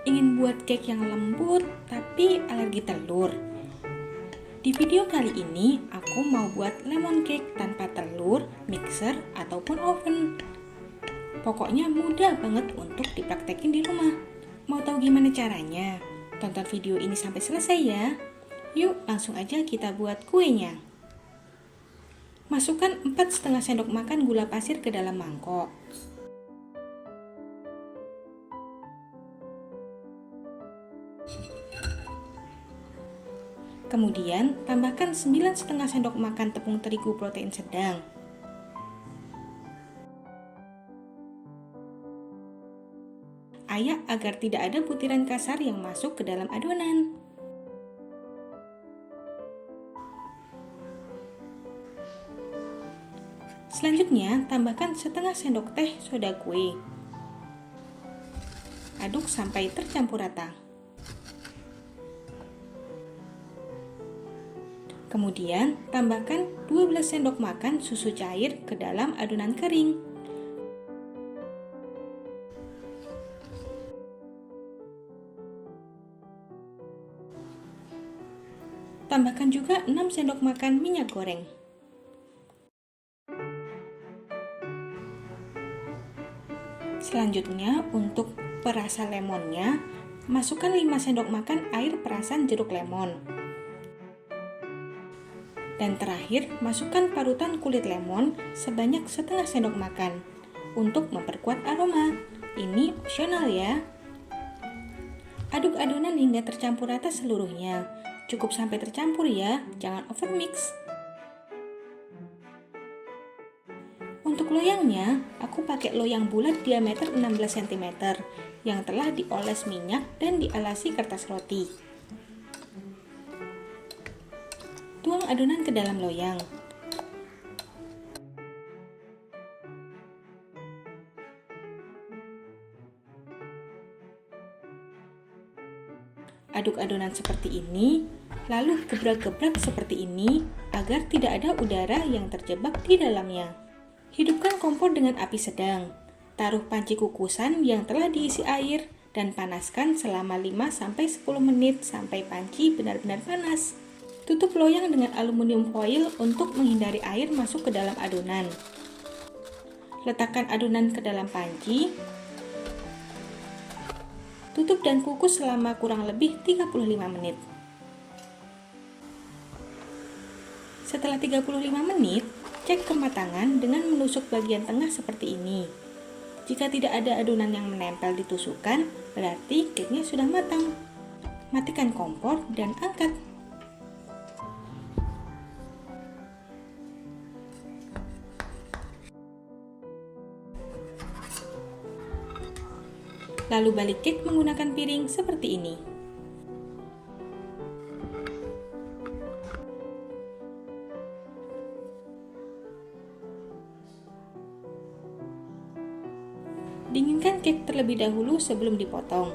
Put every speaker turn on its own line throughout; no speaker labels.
Ingin buat cake yang lembut tapi alergi telur? Di video kali ini aku mau buat lemon cake tanpa telur, mixer, ataupun oven. Pokoknya mudah banget untuk dipraktekin di rumah. Mau tahu gimana caranya? Tonton video ini sampai selesai ya. Yuk langsung aja kita buat kuenya. Masukkan 4,5 sendok makan gula pasir ke dalam mangkok. Kemudian, tambahkan 9,5 sendok makan tepung terigu protein sedang. Ayak agar tidak ada butiran kasar yang masuk ke dalam adonan. Selanjutnya, tambahkan setengah sendok teh soda kue. Aduk sampai tercampur rata. Kemudian, tambahkan 12 sendok makan susu cair ke dalam adonan kering. Tambahkan juga 6 sendok makan minyak goreng. Selanjutnya, untuk perasa lemonnya, masukkan 5 sendok makan air perasan jeruk lemon. Dan terakhir, masukkan parutan kulit lemon sebanyak setengah sendok makan untuk memperkuat aroma. Ini opsional ya. Aduk adonan hingga tercampur rata seluruhnya. Cukup sampai tercampur ya, jangan overmix. Untuk loyangnya, aku pakai loyang bulat diameter 16 cm yang telah dioles minyak dan dialasi kertas roti. Tuang adonan ke dalam loyang. Aduk adonan seperti ini, lalu gebrak-gebrak seperti ini agar tidak ada udara yang terjebak di dalamnya. Hidupkan kompor dengan api sedang. Taruh panci kukusan yang telah diisi air dan panaskan selama 5-10 menit sampai panci benar-benar panas. Tutup loyang dengan aluminium foil untuk menghindari air masuk ke dalam adonan. Letakkan adonan ke dalam panci. Tutup dan kukus selama kurang lebih 35 menit. Setelah 35 menit, cek kematangan dengan menusuk bagian tengah seperti ini. Jika tidak ada adonan yang menempel di tusukan, berarti cake-nya sudah matang. Matikan kompor dan angkat. Lalu balik cake menggunakan piring seperti ini. Dinginkan cake terlebih dahulu sebelum dipotong.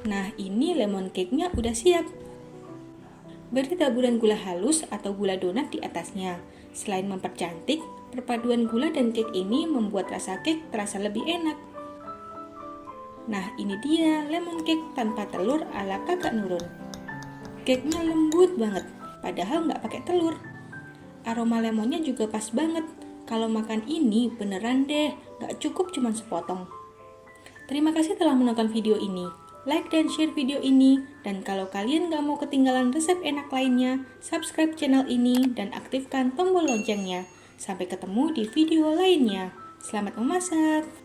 Nah, ini lemon cake-nya udah siap. Beri taburan gula halus atau gula donat di atasnya. Selain mempercantik, perpaduan gula dan cake ini membuat rasa cake terasa lebih enak. Nah, ini dia lemon cake tanpa telur ala kakak Nurun. Cake-nya lembut banget, padahal nggak pakai telur. Aroma lemonnya juga pas banget. Kalau makan ini beneran deh, nggak cukup cuma sepotong. Terima kasih telah menonton video ini. Like dan share video ini, dan kalau kalian gak mau ketinggalan resep enak lainnya, subscribe channel ini dan aktifkan tombol loncengnya. Sampai ketemu di video lainnya. Selamat memasak!